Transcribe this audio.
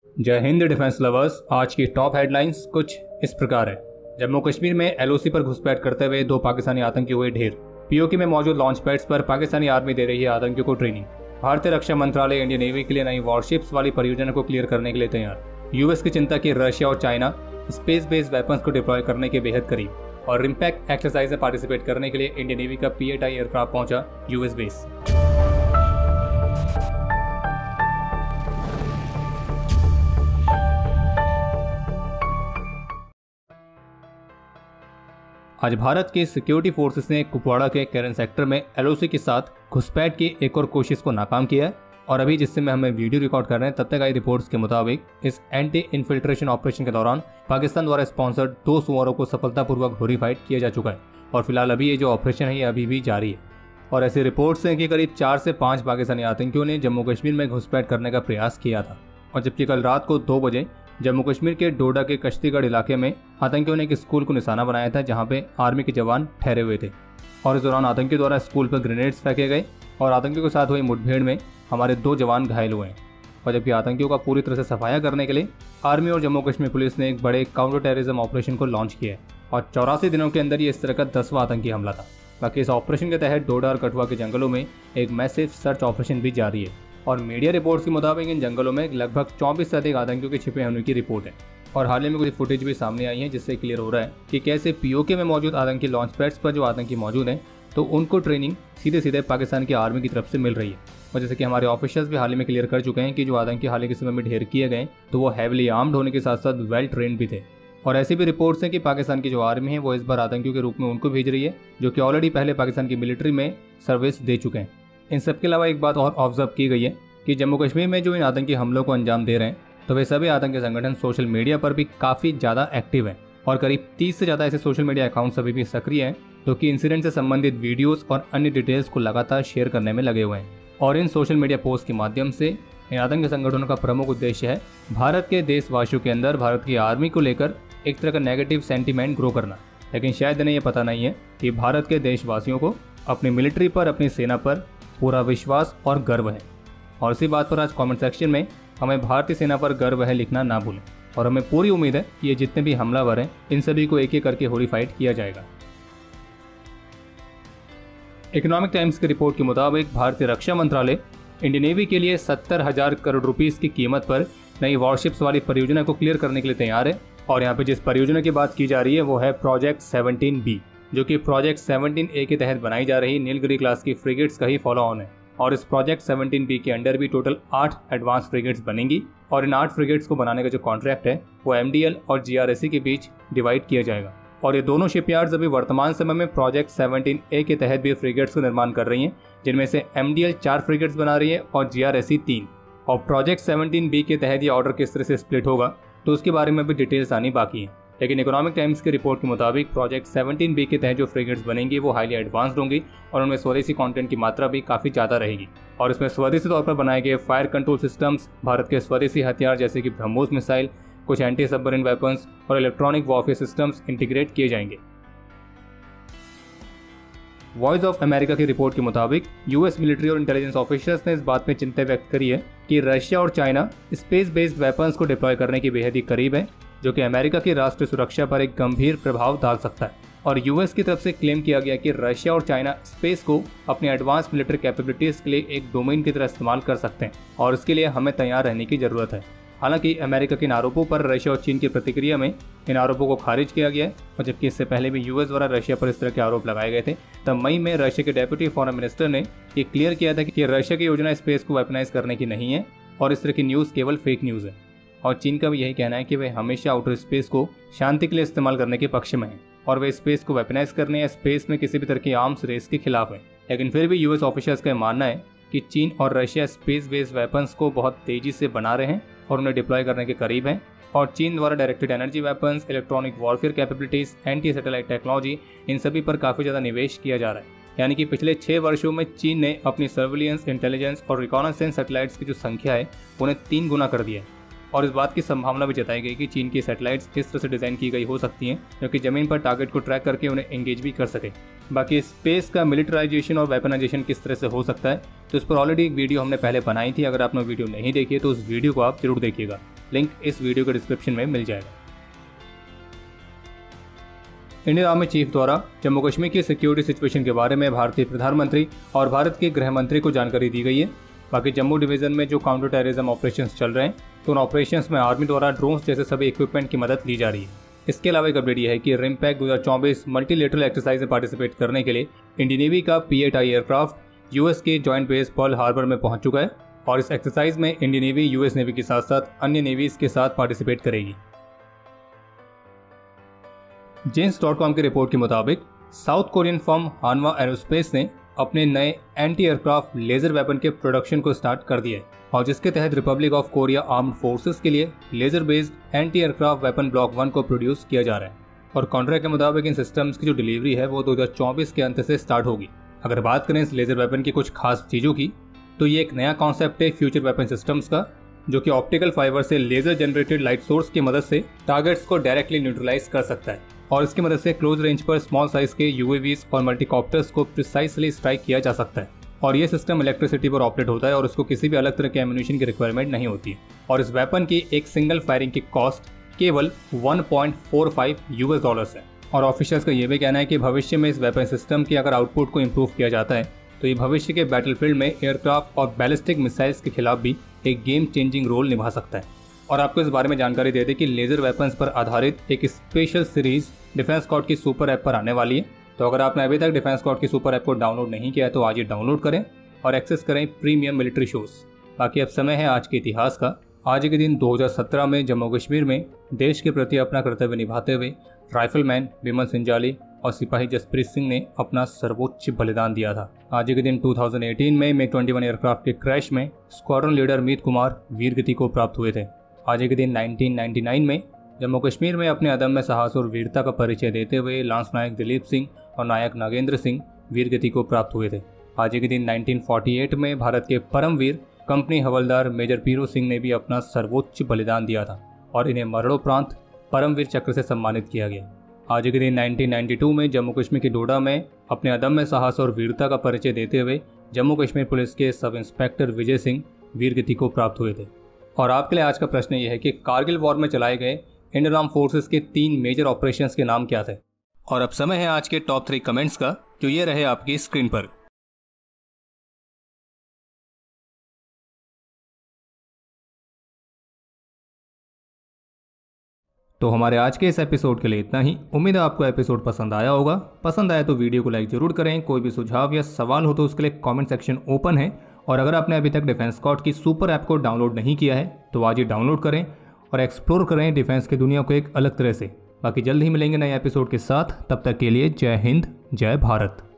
जय Hind defence lovers. आज की टॉप हेडलाइंस कुछ इस प्रकार है। जम्मू कश्मीर में एलओसी पर घुसपैठ करते हुए 2 पाकिस्तानी आतंकी हुए ढेर। पीओके में मौजूद लॉन्च पैड्स पर पाकिस्तानी आर्मी दे रही है आतंकियों को ट्रेनिंग। भारतीय रक्षा मंत्रालय इंडियन नेवी के लिए नई वॉरशिप्स वाली परियोजना को क्लियर करने के लिए तैयार। यूएस की चिंता की रशिया और चाइना स्पेस बेस्ड वेपन्स को डिप्लॉय करने के बेहद करीब। और रिम्पैक्ट एक्सरसाइज में पार्टिसिपेट करने के लिए इंडियन नेवी का P-8I एयरक्राफ्ट पहुंचा यूएस बेस। आज भारत के सिक्योरिटी फोर्सेस ने कुपवाड़ा के कैरन सेक्टर में एलओसी के साथ घुसपैठ की एक और कोशिश को नाकाम किया है। और अभी जिससे में हमें वीडियो रिकॉर्ड कर रहे हैं तब तक आई रिपोर्ट्स के मुताबिक इस एंटी इन्फिल्ट्रेशन ऑपरेशन के दौरान पाकिस्तान द्वारा स्पॉन्सर्ड 2 सुअरों को सफलतापूर्वक होरीफाइड किया जा चुका है। और फिलहाल अभी ये जो ऑपरेशन है ये अभी भी जारी है। और ऐसी रिपोर्ट्स हैं कि करीब 4 से 5 पाकिस्तानी आतंकियों ने जम्मू कश्मीर में घुसपैठ करने का प्रयास किया था। और जबकि कल रात को 2 बजे जम्मू कश्मीर के डोडा के कश्तीगढ़ इलाके में आतंकियों ने एक स्कूल को निशाना बनाया था जहां पे आर्मी के जवान ठहरे हुए थे। और इस दौरान आतंकियों द्वारा स्कूल पर ग्रेनेड्स फेंके गए और आतंकियों के साथ हुई मुठभेड़ में हमारे 2 जवान घायल हुए हैं। और जबकि आतंकियों का पूरी तरह से सफाया करने के लिए आर्मी और जम्मू कश्मीर पुलिस ने एक बड़े काउंटर टेररिज्म ऑपरेशन को लॉन्च किया है। और 84 दिनों के अंदर ये इस तरह का 10वां आतंकी हमला था। बाकी इस ऑपरेशन के तहत डोडा और कठुआ के जंगलों में एक मैसिव सर्च ऑपरेशन भी जारी है। और मीडिया रिपोर्ट्स के मुताबिक इन जंगलों में लगभग 24 से अधिक आतंकियों के छिपे होने की रिपोर्ट है। और हाल ही में कुछ फुटेज भी सामने आई है जिससे क्लियर हो रहा है कि कैसे पीओके में मौजूद आतंकी लॉन्च पैड्स पर जो आतंकी मौजूद हैं तो उनको ट्रेनिंग सीधे सीधे पाकिस्तान की आर्मी की तरफ से मिल रही है। और जैसे कि हमारे ऑफिशियल्स भी हाल ही में क्लियर कर चुके हैं कि जो आतंकी हाल ही के समय में ढेर किए गए तो वो हैविली आर्म्ड होने के साथ साथ वेल ट्रेंड भी थे। और ऐसी भी रिपोर्ट्स हैं कि पाकिस्तान की जो आर्मी है वो इस बार आतंकियों के रूप में उनको भेज रही है जो कि ऑलरेडी पहले पाकिस्तान की मिलिट्री में सर्विस दे चुके हैं। इन सब के अलावा एक बात और ऑब्जर्व की गई है कि जम्मू कश्मीर में जो इन आतंकी हमलों को अंजाम दे रहे हैं तो वे सभी आतंकी संगठन सोशल मीडिया पर भी काफ़ी ज़्यादा एक्टिव हैं। और करीब 30 से ज़्यादा ऐसे सोशल मीडिया अकाउंट्स अभी भी सक्रिय हैं जो कि इंसिडेंट से संबंधित वीडियोस और अन्य डिटेल्स को लगातार शेयर करने में लगे हुए हैं। और इन सोशल मीडिया पोस्ट के माध्यम से इन आतंकी संगठनों का प्रमुख उद्देश्य है भारत के देशवासियों के अंदर भारत की आर्मी को लेकर एक तरह का नेगेटिव सेंटीमेंट ग्रो करना। लेकिन शायद इन्हें यह पता नहीं है कि भारत के देशवासियों को अपनी मिलिट्री पर, अपनी सेना पर पूरा विश्वास और गर्व है। और इसी बात पर आज कमेंट सेक्शन में हमें भारतीय सेना पर गर्व है लिखना ना भूलें। और हमें पूरी उम्मीद है कि ये जितने भी हमलावर हैं इन सभी को एक एक करके होरीफाइड किया जाएगा। इकोनॉमिक टाइम्स की रिपोर्ट के मुताबिक भारतीय रक्षा मंत्रालय इंडियन नेवी के लिए 70,000 करोड़ रुपीस की कीमत पर नई वॉरशिप्स वाली परियोजना को क्लियर करने के लिए तैयार है। और यहाँ पे जिस परियोजना की बात की जा रही है वो है प्रोजेक्ट 17B, जो कि प्रोजेक्ट 17A के तहत बनाई जा रही नीलगिरी क्लास की फ्रिगेट्स का ही फॉलो ऑन है। और इस प्रोजेक्ट 17B के अंडर भी टोटल 8 एडवांस फ्रिगेट्स बनेंगी। और इन 8 फ्रिगेट्स को बनाने का जो कॉन्ट्रैक्ट है वो MDL और GRSC के बीच डिवाइड किया जाएगा। और ये दोनों शिपयार्ड्स अभी वर्तमान समय में प्रोजेक्ट 17A के तहत भी फ्रिगेट्स का निर्माण कर रही हैं, जिनमें से MDL 4 फ्रिगेट्स बना रही है और GRSC 3। और प्रोजेक्ट 17B के तहत ये ऑर्डर किस तरह से स्प्लिट होगा तो उसके बारे में भी डिटेल्स आनी बाकी है। लेकिन इकोनॉमिक टाइम्स की रिपोर्ट के मुताबिक प्रोजेक्ट 17B के तहत जो फ्रिगेट्स बनेंगी वो हाईली एडवांस्ड होंगी और उनमें स्वदेशी कंटेंट की मात्रा भी काफ़ी ज़्यादा रहेगी। और इसमें स्वदेशी तौर पर बनाए गए फायर कंट्रोल सिस्टम्स, भारत के स्वदेशी हथियार जैसे कि ब्रह्मोस मिसाइल, कुछ एंटी सबमरीन वेपन्स और इलेक्ट्रॉनिक वॉरफेयर सिस्टम्स इंटीग्रेट किए जाएंगे। वॉइस ऑफ अमेरिका की रिपोर्ट के मुताबिक यूएस मिलिट्री और इंटेलिजेंस ऑफिसर्स ने इस बात में चिंता व्यक्त करी है कि रशिया और चाइना स्पेस बेस्ड वेपन्स को डिप्लॉय करने के बेहद ही करीब है, जो कि अमेरिका की राष्ट्रीय सुरक्षा पर एक गंभीर प्रभाव डाल सकता है। और यूएस की तरफ से क्लेम किया गया कि रशिया और चाइना स्पेस को अपनी एडवांस मिलिट्री कैपेबिलिटीज के लिए एक डोमेन की तरह इस्तेमाल कर सकते हैं और इसके लिए हमें तैयार रहने की जरूरत है। हालांकि अमेरिका के इन आरोपों पर रशिया और चीन की प्रतिक्रिया में इन आरोपों को खारिज किया गया है। और जबकि इससे पहले भी यूएस द्वारा रशिया पर इस तरह के आरोप लगाए गए थे, तब मई में रशिया के डेप्यूटी फॉरेन मिनिस्टर ने ये क्लियर किया था कि रशिया की योजना स्पेस को वेपनाइज करने की नहीं है और इस तरह की न्यूज़ केवल फेक न्यूज़ है। और चीन का भी यही कहना है कि वे हमेशा आउटर स्पेस को शांति के लिए इस्तेमाल करने के पक्ष में हैं और वे स्पेस को वेपनाइज करने या स्पेस में किसी भी तरह की आर्म्स रेस के खिलाफ हैं। लेकिन फिर भी यूएस ऑफिसर्स का मानना है कि चीन और रशिया स्पेस बेस्ड वेपन्स को बहुत तेजी से बना रहे हैं और उन्हें डिप्लॉय करने के करीब हैं। और चीन द्वारा directed energy weapons, electronic warfare capabilities, anti satellite technology, इन सभी पर काफ़ी ज़्यादा निवेश किया जा रहा है। यानी कि पिछले 6 वर्षों में चीन ने अपनी सर्विलियंस, इंटेलिजेंस और रिकॉनेसेंस सैटेलाइट्स की जो संख्या है उन्हें 3 गुना कर दिया है। और इस बात की संभावना भी जताई गई कि चीन की सैटेलाइट्स किस तरह से डिज़ाइन की गई हो सकती हैं जो कि ज़मीन पर टारगेट को ट्रैक करके उन्हें एंगेज भी कर सके। बाकी स्पेस का मिलिटराइजेशन और वेपनाइजेशन किस तरह से हो सकता है तो इस पर ऑलरेडी एक वीडियो हमने पहले बनाई थी। अगर आपने वीडियो नहीं देखी है तो उस वीडियो को आप जरूर देखिएगा। लिंक इस वीडियो के डिस्क्रिप्शन में मिल जाएगा। इंडियन आर्मी चीफ द्वारा जम्मू कश्मीर की सिक्योरिटी सिचुएशन के बारे में भारतीय प्रधानमंत्री और भारत के गृह मंत्री को जानकारी दी गई है। बाकी जम्मू डिवीजन में जो काउंटर टेररिज्म ऑपरेशंस चल रहे हैं तो उन ऑपरेशंस में आर्मी द्वारा ड्रोन्स जैसे सभी इक्विपमेंट की मदद ली जा रही है। इसके अलावा एक अपडेट यह है कि रिमपैक 2024 मल्टीलेटरल एक्सरसाइज में पार्टिसिपेट करने के लिए इंडियन नेवी का P-8I एयरक्राफ्ट यूएस के जॉइंट बेस पर्ल हार्बर में पहुंच चुका है और इस एक्सरसाइज में इंडियन नेवी यूएस नेवी के साथ साथ अन्य नेवीज के साथ पार्टिसिपेट करेगी। Janes.com की रिपोर्ट के मुताबिक south Korean firm Hanwha Aerospace ने अपने नए एंटी एयरक्राफ्ट लेजर वेपन के प्रोडक्शन को स्टार्ट कर दिया है और जिसके तहत Republic of Korea armed forces के लिए laser based anti aircraft weapon block 1 को प्रोड्यूस किया जा रहा है और कॉन्ट्रैक्ट के मुताबिक इन सिस्टम्स की जो डिलीवरी है वो 2024 के अंत से स्टार्ट होगी। अगर बात करें इस लेजर वेपन की कुछ खास चीज़ों की तो ये एक नया कॉन्सेप्ट है फ्यूचर वेपन सिस्टम्स का, जो कि ऑप्टिकल फाइबर से लेजर जनरेटेड लाइट सोर्स की मदद से टारगेट्स को डायरेक्टली न्यूट्रलाइज कर सकता है और इसकी मदद से क्लोज रेंज पर स्मॉल साइज के UAVs और मल्टीकॉप्टर्स को प्रिसाइसली स्ट्राइक किया जा सकता है और ये सिस्टम इलेक्ट्रिसिटी पर ऑपरेट होता है और उसको किसी भी अलग तरह के एम्यूनिशन की रिक्वायरमेंट नहीं होती है और इस वेपन की एक सिंगल फायरिंग की कॉस्ट केवल $1.45 है और ऑफिशियल्स का ये भी कहना है कि भविष्य में इस वेपन सिस्टम की अगर आउटपुट को इम्प्रूव किया जाता है तो ये भविष्य के बैटलफील्ड में एयरक्राफ्ट और बैलिस्टिक मिसाइल्स के खिलाफ भी एक गेम चेंजिंग रोल निभा सकता है। और आपको इस बारे में जानकारी दे दें कि लेजर वेपन्स पर आधारित एक स्पेशल सीरीज डिफेंस स्क्वाड की सुपर ऐप पर आने वाली है। तो अगर आपने अभी तक डिफेंस स्क्वाड की सुपर ऐप को डाउनलोड नहीं किया है तो आज ही डाउनलोड करें और एक्सेस करें प्रीमियम मिलिट्री शोज। बाकी अब समय है आज के इतिहास का। आज के दिन 2017 में जम्मू कश्मीर में देश के प्रति अपना कर्तव्य निभाते हुए राइफलमैन विमल सिंजाली और सिपाही जसप्रीत सिंह ने अपना सर्वोच्च बलिदान दिया था। आज के दिन 2018 में MiG-21 एयरक्राफ्ट के क्रैश में स्क्वाड्रन लीडर मीत कुमार वीरगति को प्राप्त हुए थे। आज के दिन 1999 में जम्मू कश्मीर में अपने अदम्य साहस और वीरता का परिचय देते हुए लांस नायक दिलीप सिंह और नायक नागेंद्र सिंह वीरगति को प्राप्त हुए थे। आज के दिन 1948 में भारत के परमवीर कंपनी हवलदार मेजर पीरो सिंह ने भी अपना सर्वोच्च बलिदान दिया था और इन्हें मरणोपरांत परमवीर चक्र से सम्मानित किया गया। आज के दिन 1992 में जम्मू कश्मीर के डोडा में अपने अदम्य साहस और वीरता का परिचय देते हुए जम्मू कश्मीर पुलिस के सब इंस्पेक्टर विजय सिंह वीरगति को प्राप्त हुए थे। और आपके लिए आज का प्रश्न ये है कि कारगिल वॉर में चलाए गए इंडियन आर्म फोर्सेस के 3 मेजर ऑपरेशंस के नाम क्या थे। और अब समय है आज के टॉप 3 कमेंट्स का, जो ये रहे आपकी स्क्रीन पर। तो हमारे आज के इस एपिसोड के लिए इतना ही। उम्मीद है आपको एपिसोड पसंद आया होगा। पसंद आया तो वीडियो को लाइक जरूर करें। कोई भी सुझाव या सवाल हो तो उसके लिए कमेंट सेक्शन ओपन है। और अगर आपने अभी तक डिफेंस स्क्वाड की सुपर ऐप को डाउनलोड नहीं किया है तो आज ही डाउनलोड करें और एक्सप्लोर करें डिफेंस की दुनिया को एक अलग तरह से। बाकी जल्द ही मिलेंगे नए एपिसोड के साथ। तब तक के लिए जय हिंद, जय भारत।